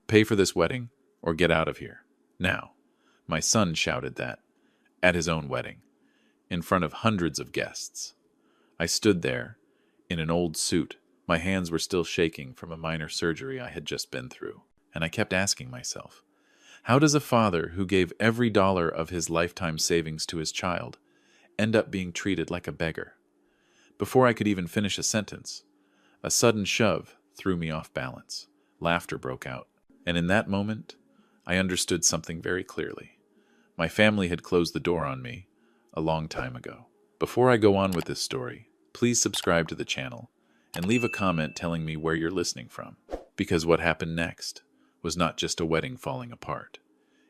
Pay for this wedding or get out of here. Now. My son shouted that, at his own wedding, in front of hundreds of guests. I stood there, in an old suit. My hands were still shaking from a minor surgery I had just been through, and I kept asking myself, how does a father who gave every dollar of his lifetime savings to his child end up being treated like a beggar? Before I could even finish a sentence, a sudden shove threw me off balance. Laughter broke out, and in that moment, I understood something very clearly. My family had closed the door on me a long time ago. Before I go on with this story, please subscribe to the channel and leave a comment telling me where you're listening from, because what happened next was not just a wedding falling apart.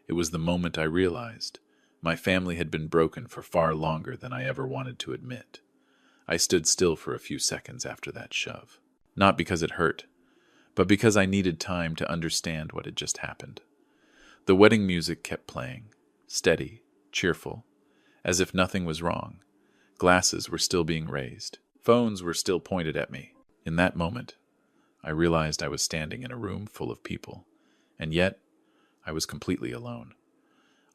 It was the moment I realized my family had been broken for far longer than I ever wanted to admit. I stood still for a few seconds after that shove, not because it hurt, but because I needed time to understand what had just happened. The wedding music kept playing, steady, cheerful, as if nothing was wrong. Glasses were still being raised. Phones were still pointed at me. In that moment, I realized I was standing in a room full of people, and yet I was completely alone.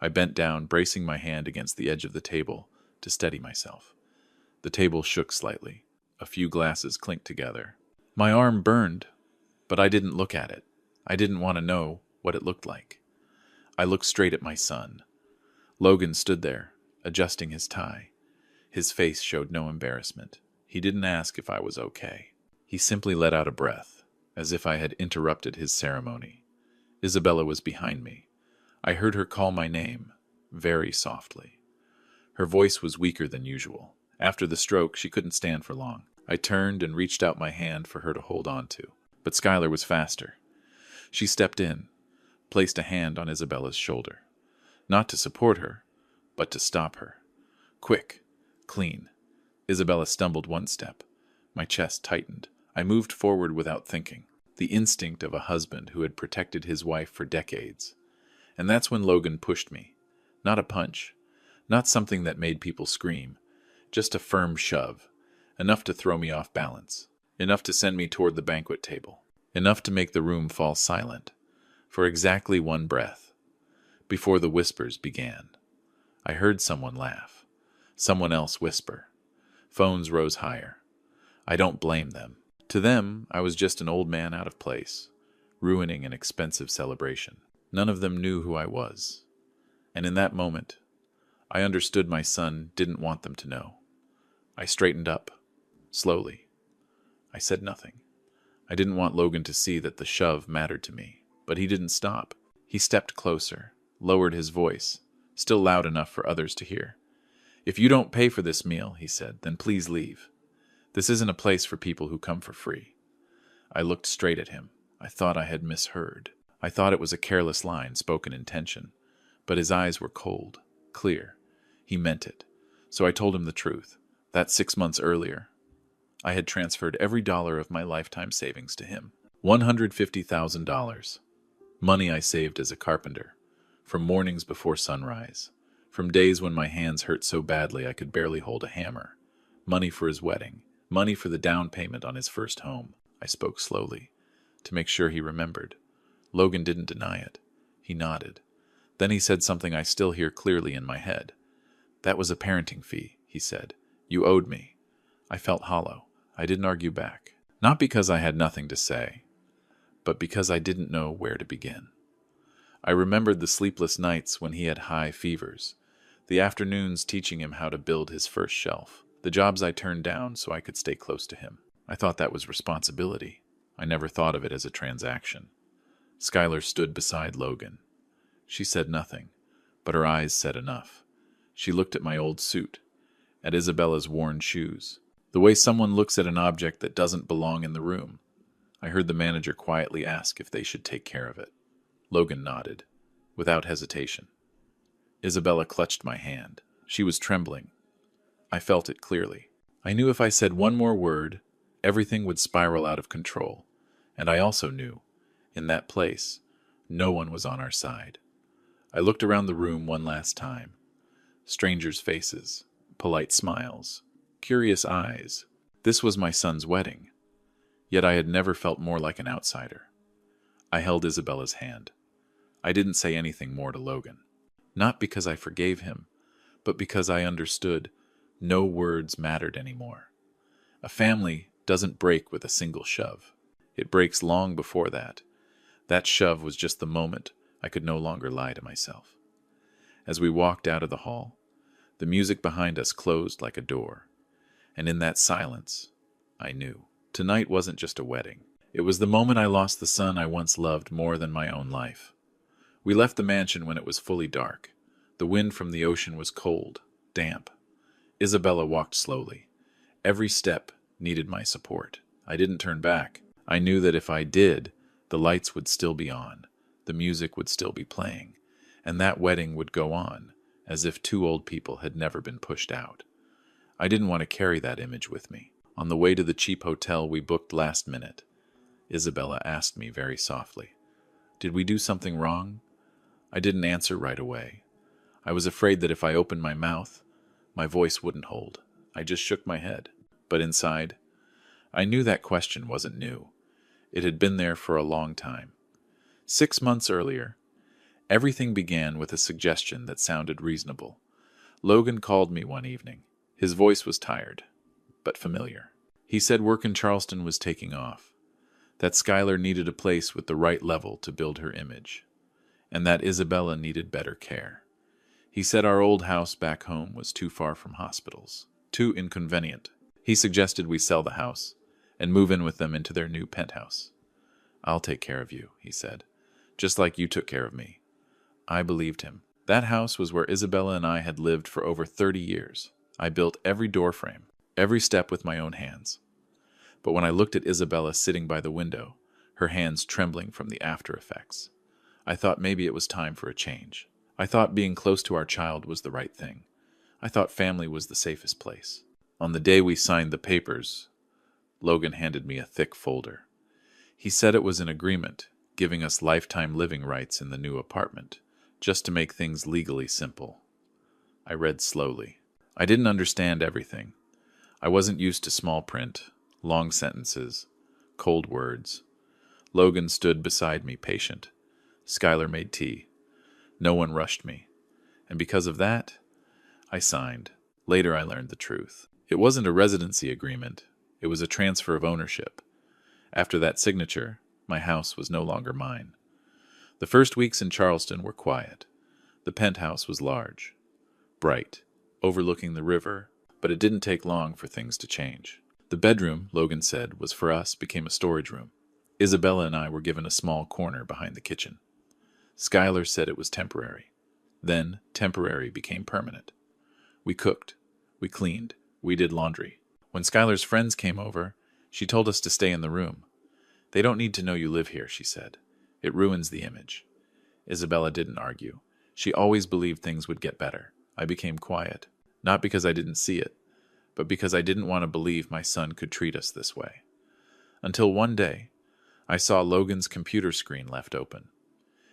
I bent down, bracing my hand against the edge of the table to steady myself. The table shook slightly. A few glasses clinked together. My arm burned, but I didn't look at it. I didn't want to know what it looked like. I looked straight at my son. Logan stood there, adjusting his tie. His face showed no embarrassment. He didn't ask if I was okay. He simply let out a breath, as if I had interrupted his ceremony. Isabella was behind me. I heard her call my name, very softly. Her voice was weaker than usual. After the stroke, she couldn't stand for long. I turned and reached out my hand for her to hold on to, but Skylar was faster. She stepped in, placed a hand on Isabella's shoulder. Not to support her, but to stop her. Quick, clean. Isabella stumbled one step. My chest tightened. I moved forward without thinking, the instinct of a husband who had protected his wife for decades. And that's when Logan pushed me. Not a punch, not something that made people scream, just a firm shove, enough to throw me off balance, enough to send me toward the banquet table, enough to make the room fall silent, for exactly one breath. Before the whispers began, I heard someone laugh, someone else whisper. Phones rose higher. I don't blame them. To them, I was just an old man out of place, ruining an expensive celebration. None of them knew who I was. And in that moment, I understood my son didn't want them to know. I straightened up, slowly. I said nothing. I didn't want Logan to see that the shove mattered to me, but he didn't stop. He stepped closer, lowered his voice, still loud enough for others to hear. If you don't pay for this meal, he said, then please leave. This isn't a place for people who come for free. I looked straight at him. I thought I had misheard. I thought it was a careless line spoken in tension, but his eyes were cold, clear. He meant it. So I told him the truth, that 6 months earlier, I had transferred every dollar of my lifetime savings to him. $150,000. Money I saved as a carpenter, from mornings before sunrise, from days when my hands hurt so badly I could barely hold a hammer. Money for his wedding, money for the down payment on his first home. I spoke slowly, to make sure he remembered. Logan didn't deny it. He nodded. Then he said something I still hear clearly in my head. That was a parenting fee, he said. You owed me. I felt hollow. I didn't argue back. Not because I had nothing to say, but because I didn't know where to begin. I remembered the sleepless nights when he had high fevers, the afternoons teaching him how to build his first shelf, the jobs I turned down so I could stay close to him. I thought that was responsibility. I never thought of it as a transaction. Skylar stood beside Logan. She said nothing, but her eyes said enough. She looked at my old suit, at Isabella's worn shoes, the way someone looks at an object that doesn't belong in the room. I heard the manager quietly ask if they should take care of it. Logan nodded, without hesitation. Isabella clutched my hand. She was trembling. I felt it clearly. I knew if I said one more word, everything would spiral out of control. And I also knew, in that place, no one was on our side. I looked around the room one last time. Strangers' faces, polite smiles, curious eyes. This was my son's wedding. Yet I had never felt more like an outsider. I held Isabella's hand. I didn't say anything more to Logan. Not because I forgave him, but because I understood no words mattered anymore. A family doesn't break with a single shove. It breaks long before that. That shove was just the moment I could no longer lie to myself. As we walked out of the hall, the music behind us closed like a door. And in that silence, I knew. Tonight wasn't just a wedding. It was the moment I lost the son I once loved more than my own life. We left the mansion when it was fully dark. The wind from the ocean was cold, damp. Isabella walked slowly. Every step needed my support. I didn't turn back. I knew that if I did, the lights would still be on, the music would still be playing, and that wedding would go on, as if two old people had never been pushed out. I didn't want to carry that image with me. On the way to the cheap hotel we booked last minute, Isabella asked me very softly, "Did we do something wrong?" I didn't answer right away. I was afraid that if I opened my mouth, my voice wouldn't hold. I just shook my head. But inside, I knew that question wasn't new. It had been there for a long time. 6 months earlier, everything began with a suggestion that sounded reasonable. Logan called me one evening. His voice was tired, but familiar. He said work in Charleston was taking off, that Skylar needed a place with the right level to build her image, and that Isabella needed better care. He said our old house back home was too far from hospitals, too inconvenient. He suggested we sell the house and move in with them into their new penthouse. "I'll take care of you," he said, "just like you took care of me." I believed him. That house was where Isabella and I had lived for over 30 years. I built every door frame, every step with my own hands. But when I looked at Isabella sitting by the window, her hands trembling from the after effects, I thought maybe it was time for a change. I thought being close to our child was the right thing. I thought family was the safest place. On the day we signed the papers, Logan handed me a thick folder. He said it was an agreement, giving us lifetime living rights in the new apartment, just to make things legally simple. I read slowly. I didn't understand everything. I wasn't used to small print, long sentences, cold words. Logan stood beside me, patient. Skylar made tea. No one rushed me. And because of that, I signed. Later I learned the truth. It wasn't a residency agreement. It was a transfer of ownership. After that signature, my house was no longer mine. The first weeks in Charleston were quiet. The penthouse was large, bright, overlooking the river, but it didn't take long for things to change. The bedroom, Logan said, was for us, became a storage room. Isabella and I were given a small corner behind the kitchen. Skylar said it was temporary. Then temporary became permanent. We cooked, we cleaned, we did laundry. When Skylar's friends came over, she told us to stay in the room. "They don't need to know you live here," she said. "It ruins the image." Isabella didn't argue. She always believed things would get better. I became quiet, not because I didn't see it, but because I didn't want to believe my son could treat us this way. Until one day, I saw Logan's computer screen left open.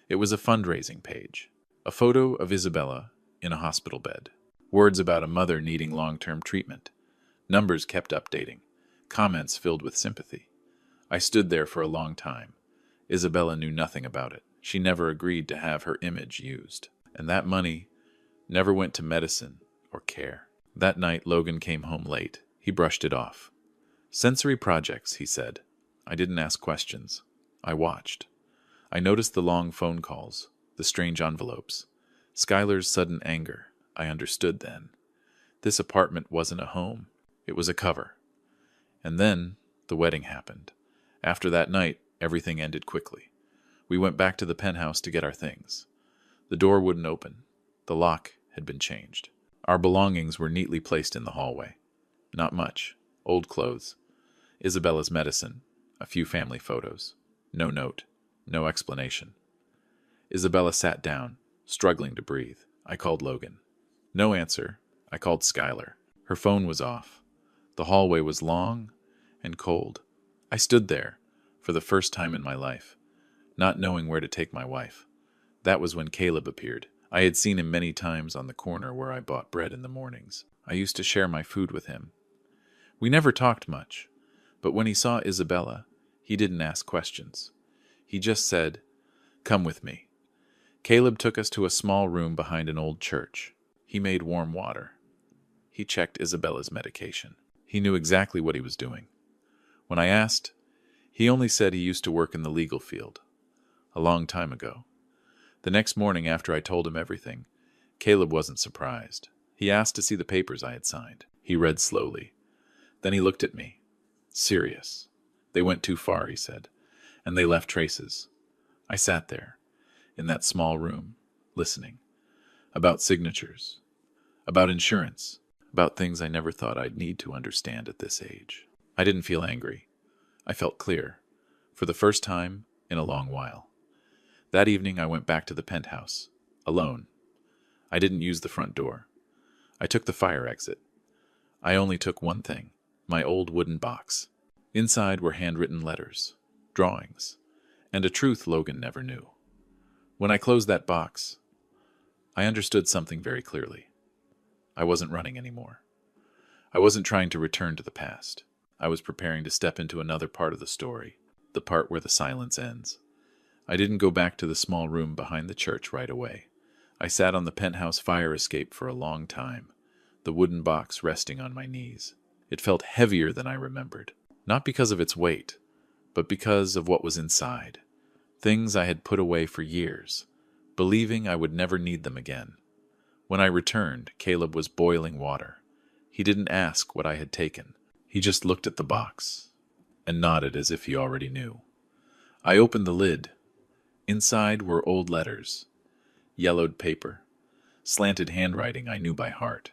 It was a fundraising page, a photo of Isabella in a hospital bed, words about a mother needing long-term treatment. Numbers kept updating, comments filled with sympathy. I stood there for a long time. Isabella knew nothing about it. She never agreed to have her image used. And that money never went to medicine or care. That night, Logan came home late. He brushed it off. "Sensory projects," he said. I didn't ask questions. I watched. I noticed the long phone calls, the strange envelopes, Skylar's sudden anger. I understood then. This apartment wasn't a home. It was a cover. And then the wedding happened. After that night, everything ended quickly. We went back to the penthouse to get our things. The door wouldn't open. The lock had been changed. Our belongings were neatly placed in the hallway. Not much. Old clothes. Isabella's medicine. A few family photos. No note. No explanation. Isabella sat down, struggling to breathe. I called Logan. No answer. I called Skylar. Her phone was off. The hallway was long and cold. I stood there, for the first time in my life, not knowing where to take my wife. That was when Caleb appeared. I had seen him many times on the corner where I bought bread in the mornings. I used to share my food with him. We never talked much, but when he saw Isabella, he didn't ask questions. He just said, "Come with me." Caleb took us to a small room behind an old church. He made warm water. He checked Isabella's medication. He knew exactly what he was doing. When I asked, he only said he used to work in the legal field. A long time ago. The next morning after I told him everything, Caleb wasn't surprised. He asked to see the papers I had signed. He read slowly. Then he looked at me. Serious. They went too far, he said, and they left traces. I sat there, in that small room, listening. About signatures. About insurance. About things I never thought I'd need to understand at this age. I didn't feel angry. I felt clear, for the first time in a long while. That evening I went back to the penthouse, alone. I didn't use the front door. I took the fire exit. I only took one thing, my old wooden box. Inside were handwritten letters, drawings, and a truth Logan never knew. When I closed that box, I understood something very clearly. I wasn't running anymore. I wasn't trying to return to the past. I was preparing to step into another part of the story, the part where the silence ends. I didn't go back to the small room behind the church right away. I sat on the penthouse fire escape for a long time, the wooden box resting on my knees. It felt heavier than I remembered, not because of its weight, but because of what was inside. Things I had put away for years, believing I would never need them again. When I returned, Caleb was boiling water. He didn't ask what I had taken. He just looked at the box and nodded as if he already knew. I opened the lid. Inside were old letters, yellowed paper, slanted handwriting I knew by heart.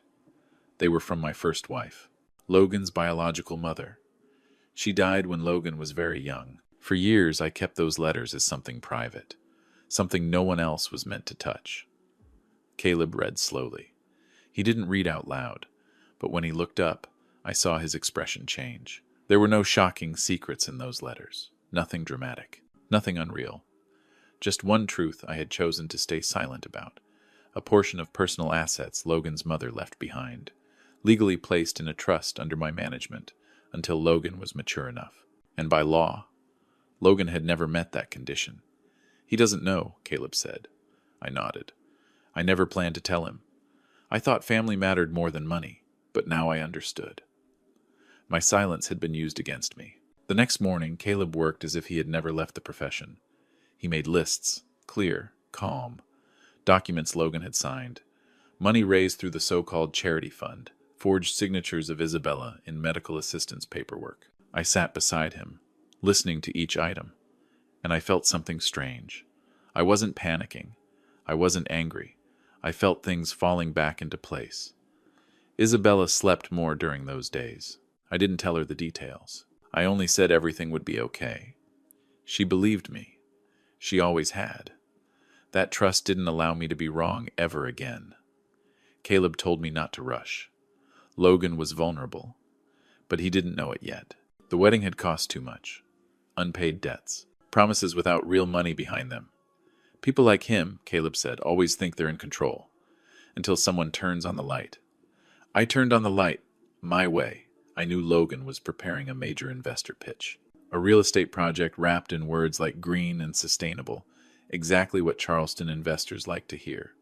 They were from my first wife, Logan's biological mother. She died when Logan was very young. For years I kept those letters as something private, something no one else was meant to touch. Caleb read slowly. He didn't read out loud, but when he looked up, I saw his expression change. There were no shocking secrets in those letters, nothing dramatic, nothing unreal. Just one truth I had chosen to stay silent about, a portion of personal assets Logan's mother left behind, legally placed in a trust under my management until Logan was mature enough. And by law, Logan had never met that condition. He doesn't know, Caleb said. I nodded. I never planned to tell him. I thought family mattered more than money, but now I understood. My silence had been used against me. The next morning, Caleb worked as if he had never left the profession. He made lists, clear, calm, documents Logan had signed, money raised through the so-called charity fund, forged signatures of Isabella in medical assistance paperwork. I sat beside him, listening to each item, and I felt something strange. I wasn't panicking. I wasn't angry. I felt things falling back into place. Isabella slept more during those days. I didn't tell her the details. I only said everything would be okay. She believed me. She always had. That trust didn't allow me to be wrong ever again. Caleb told me not to rush. Logan was vulnerable, but he didn't know it yet. The wedding had cost too much. Unpaid debts. Promises without real money behind them. People like him, Caleb said, always think they're in control, until someone turns on the light. I turned on the light, my way. I knew Logan was preparing a major investor pitch. A real estate project wrapped in words like green and sustainable, exactly what Charleston investors like to hear.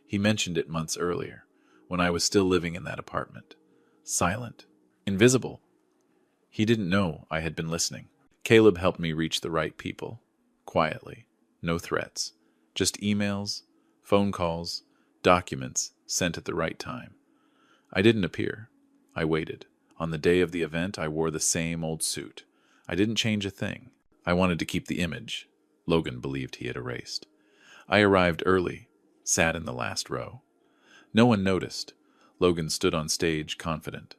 He mentioned it months earlier, when I was still living in that apartment. Silent. Invisible. He didn't know I had been listening. Caleb helped me reach the right people. Quietly. No threats. Just emails, phone calls, documents sent at the right time. I didn't appear. I waited. On the day of the event, I wore the same old suit. I didn't change a thing. I wanted to keep the image Logan believed he had erased. I arrived early, sat in the last row. No one noticed. Logan stood on stage, confident.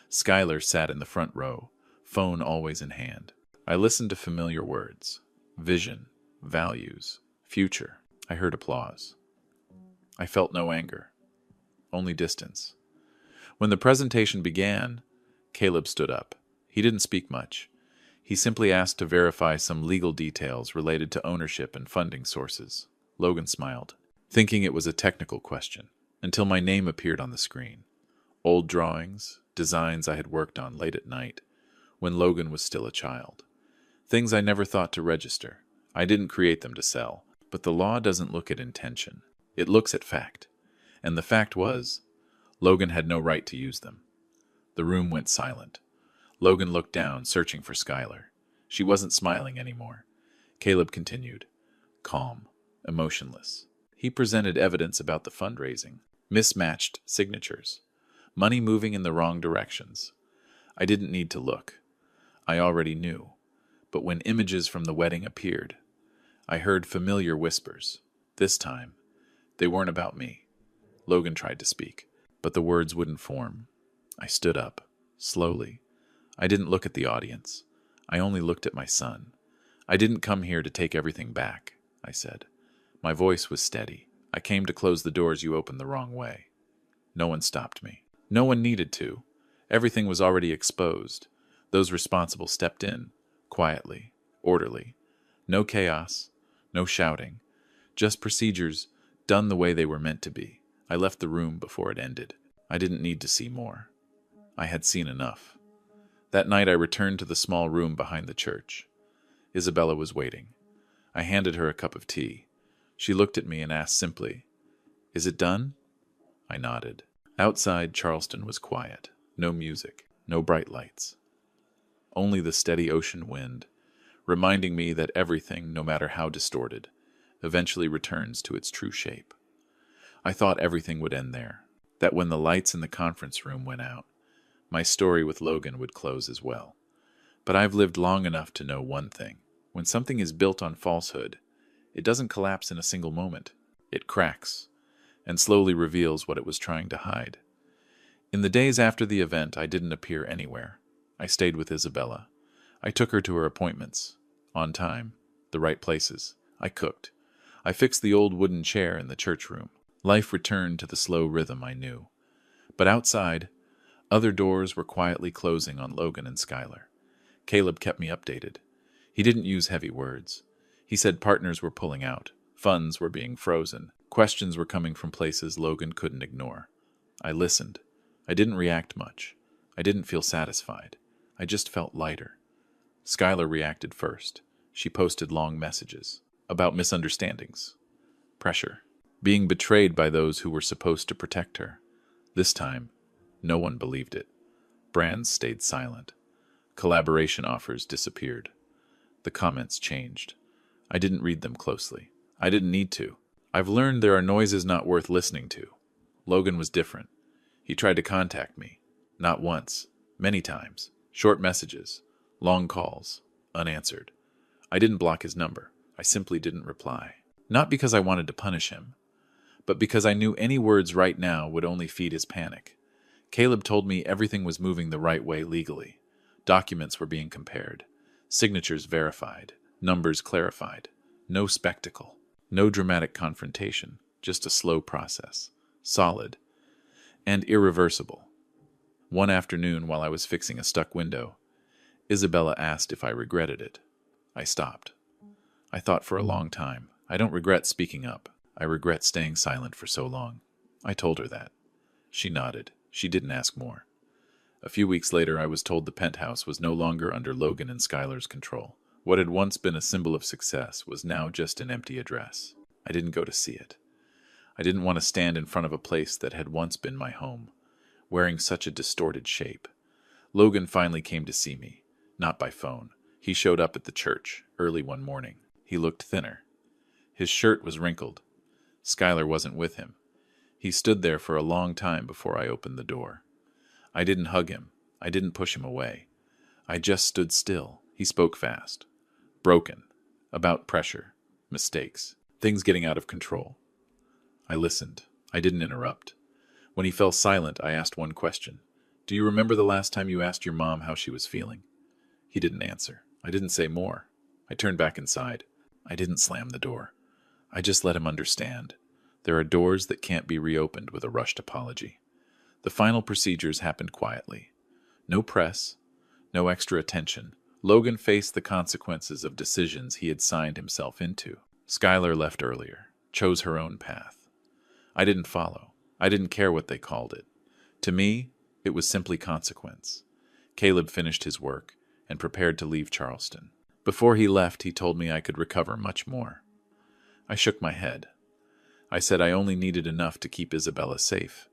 Skylar sat in the front row, phone always in hand. I listened to familiar words. Vision, values, future. I heard applause. I felt no anger, only distance. When the presentation began, Caleb stood up. He didn't speak much. He simply asked to verify some legal details related to ownership and funding sources. Logan smiled, thinking it was a technical question, until my name appeared on the screen. Old drawings, designs I had worked on late at night, when Logan was still a child. Things I never thought to register. I didn't create them to sell. But the law doesn't look at intention. It looks at fact. And the fact was, Logan had no right to use them. The room went silent. Logan looked down, searching for Skylar. She wasn't smiling anymore. Caleb continued, calm, emotionless. He presented evidence about the fundraising, mismatched signatures, money moving in the wrong directions. I didn't need to look. I already knew. But when images from the wedding appeared, I heard familiar whispers. This time, they weren't about me. Logan tried to speak, but the words wouldn't form. I stood up, slowly. I didn't look at the audience. I only looked at my son. I didn't come here to take everything back, I said. My voice was steady. I came to close the doors you opened the wrong way. No one stopped me. No one needed to. Everything was already exposed. Those responsible stepped in, quietly, orderly. No chaos, no shouting. Just procedures done the way they were meant to be. I left the room before it ended. I didn't need to see more. I had seen enough. That night I returned to the small room behind the church. Isabella was waiting. I handed her a cup of tea. She looked at me and asked simply, "Is it done?" I nodded. Outside, Charleston was quiet. No music, no bright lights. Only the steady ocean wind, reminding me that everything, no matter how distorted, eventually returns to its true shape. I thought everything would end there, that when the lights in the conference room went out, my story with Logan would close as well. But I've lived long enough to know one thing. When something is built on falsehood, it doesn't collapse in a single moment. It cracks, and slowly reveals what it was trying to hide. In the days after the event, I didn't appear anywhere. I stayed with Isabella. I took her to her appointments, on time, the right places. I cooked. I fixed the old wooden chair in the church room. Life returned to the slow rhythm I knew. But outside, other doors were quietly closing on Logan and Skylar. Caleb kept me updated. He didn't use heavy words. He said partners were pulling out, funds were being frozen, questions were coming from places Logan couldn't ignore. I listened. I didn't react much. I didn't feel satisfied. I just felt lighter. Skylar reacted first. She posted long messages about misunderstandings, pressure, being betrayed by those who were supposed to protect her. This time, no one believed it. Brands stayed silent. Collaboration offers disappeared. The comments changed. I didn't read them closely. I didn't need to. I've learned there are noises not worth listening to. Logan was different. He tried to contact me. Not once. Many times. Short messages. Long calls. Unanswered. I didn't block his number. I simply didn't reply. Not because I wanted to punish him, but because I knew any words right now would only feed his panic. Caleb told me everything was moving the right way legally. Documents were being compared. Signatures verified. Numbers clarified. No spectacle. No dramatic confrontation. Just a slow process. Solid. And irreversible. One afternoon, while I was fixing a stuck window, Isabella asked if I regretted it. I stopped. I thought for a long time. I don't regret speaking up. I regret staying silent for so long. I told her that. She nodded. She didn't ask more. A few weeks later, I was told the penthouse was no longer under Logan and Skylar's control. What had once been a symbol of success was now just an empty address. I didn't go to see it. I didn't want to stand in front of a place that had once been my home, wearing such a distorted shape. Logan finally came to see me, not by phone. He showed up at the church, early one morning. He looked thinner. His shirt was wrinkled. Skylar wasn't with him. He stood there for a long time before I opened the door. I didn't hug him. I didn't push him away. I just stood still. He spoke fast. Broken. About pressure. Mistakes. Things getting out of control. I listened. I didn't interrupt. When he fell silent, I asked one question. "Do you remember the last time you asked your mom how she was feeling?" He didn't answer. I didn't say more. I turned back inside. I didn't slam the door. I just let him understand. There are doors that can't be reopened with a rushed apology. The final procedures happened quietly. No press. No extra attention. Logan faced the consequences of decisions he had signed himself into. Skylar left earlier. Chose her own path. I didn't follow. I didn't care what they called it. To me, it was simply consequence. Caleb finished his work and prepared to leave Charleston. Before he left, he told me I could recover much more. I shook my head. I said I only needed enough to keep Isabella safe,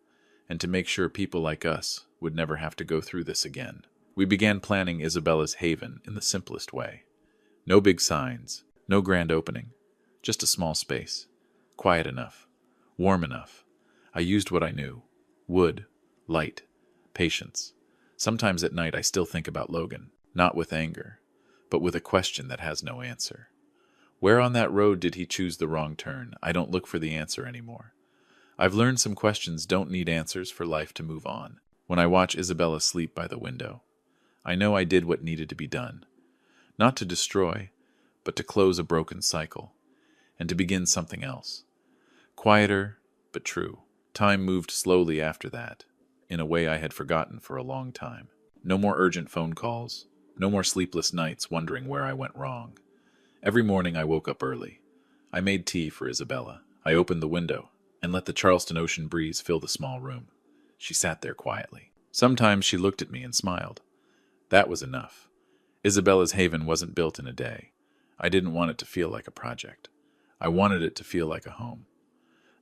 and to make sure people like us would never have to go through this again. We began planning Isabella's haven in the simplest way. No big signs, no grand opening, just a small space. Quiet enough, warm enough. I used what I knew: wood, light, patience. Sometimes at night I still think about Logan, not with anger, but with a question that has no answer. Where on that road did he choose the wrong turn? I don't look for the answer anymore. I've learned some questions don't need answers for life to move on. When I watch Isabella sleep by the window, I know I did what needed to be done. Not to destroy, but to close a broken cycle, and to begin something else. Quieter, but true. Time moved slowly after that, in a way I had forgotten for a long time. No more urgent phone calls, no more sleepless nights wondering where I went wrong. Every morning I woke up early. I made tea for Isabella. I opened the window and let the Charleston ocean breeze fill the small room. She sat there quietly. Sometimes she looked at me and smiled. That was enough. Isabella's haven wasn't built in a day. I didn't want it to feel like a project. I wanted it to feel like a home.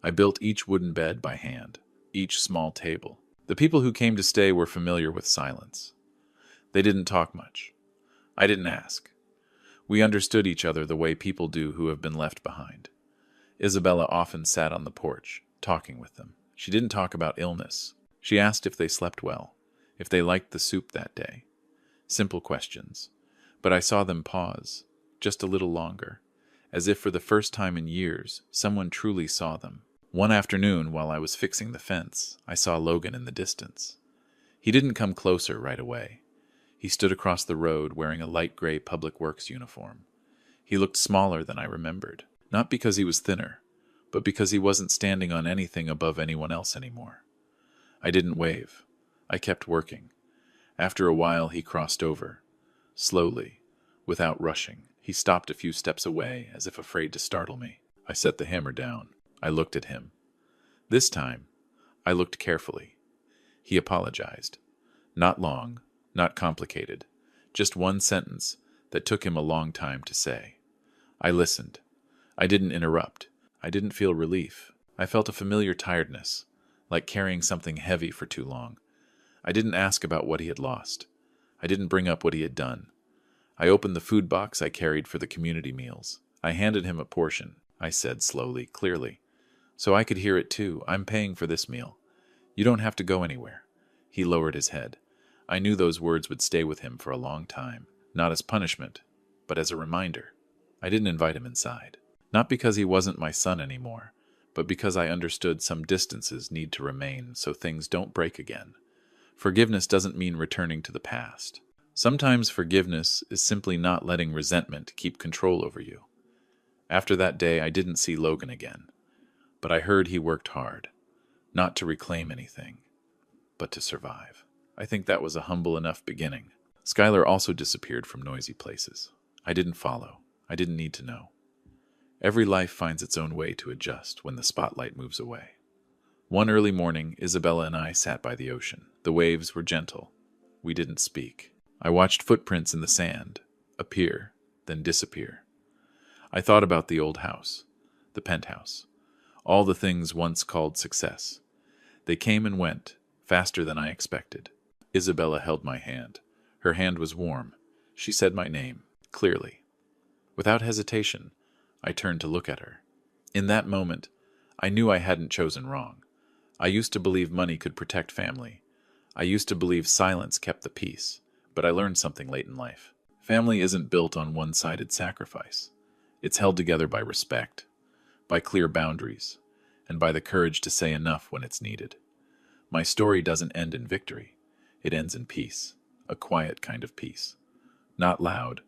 I built each wooden bed by hand, each small table. The people who came to stay were familiar with silence. They didn't talk much. I didn't ask. We understood each other the way people do who have been left behind. Isabella often sat on the porch, talking with them. She didn't talk about illness. She asked if they slept well, if they liked the soup that day. Simple questions. But I saw them pause, just a little longer, as if for the first time in years, someone truly saw them. One afternoon, while I was fixing the fence, I saw Logan in the distance. He didn't come closer right away. He stood across the road wearing a light gray public works uniform. He looked smaller than I remembered, not because he was thinner, but because he wasn't standing on anything above anyone else anymore. I didn't wave. I kept working. After a while, he crossed over. Slowly, without rushing, he stopped a few steps away, as if afraid to startle me. I set the hammer down. I looked at him. This time, I looked carefully. He apologized. Not long, not complicated, just one sentence that took him a long time to say. I listened. I didn't interrupt. I didn't feel relief. I felt a familiar tiredness, like carrying something heavy for too long. I didn't ask about what he had lost. I didn't bring up what he had done. I opened the food box I carried for the community meals. I handed him a portion. I said slowly, clearly, so I could hear it too. I'm paying for this meal. You don't have to go anywhere. He lowered his head. I knew those words would stay with him for a long time, not as punishment, but as a reminder. I didn't invite him inside. Not because he wasn't my son anymore, but because I understood some distances need to remain so things don't break again. Forgiveness doesn't mean returning to the past. Sometimes forgiveness is simply not letting resentment keep control over you. After that day, I didn't see Logan again, but I heard he worked hard, not to reclaim anything, but to survive. I think that was a humble enough beginning. Skylar also disappeared from noisy places. I didn't follow. I didn't need to know. Every life finds its own way to adjust when the spotlight moves away. One early morning, Isabella and I sat by the ocean. The waves were gentle. We didn't speak. I watched footprints in the sand, appear, then disappear. I thought about the old house, the penthouse, all the things once called success. They came and went, faster than I expected. Isabella held my hand. Her hand was warm. She said my name, clearly. Without hesitation, I turned to look at her. In that moment, I knew I hadn't chosen wrong. I used to believe money could protect family. I used to believe silence kept the peace, but I learned something late in life. Family isn't built on one-sided sacrifice. It's held together by respect, by clear boundaries, and by the courage to say enough when it's needed. My story doesn't end in victory. It ends in peace, a quiet kind of peace. Not loud,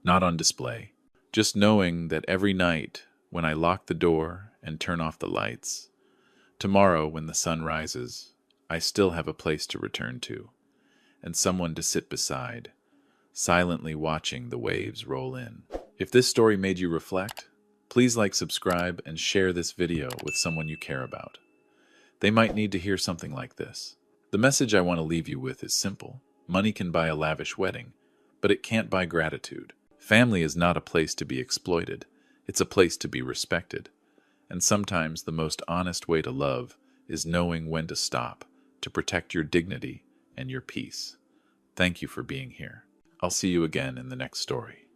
not on display, just knowing that every night when I lock the door and turn off the lights, tomorrow when the sun rises, I still have a place to return to, and someone to sit beside, silently watching the waves roll in. If this story made you reflect, please like, subscribe, and share this video with someone you care about. They might need to hear something like this. The message I want to leave you with is simple. Money can buy a lavish wedding, but it can't buy gratitude. Family is not a place to be exploited. It's a place to be respected. And sometimes the most honest way to love is knowing when to stop, to protect your dignity and your peace. Thank you for being here. I'll see you again in the next story.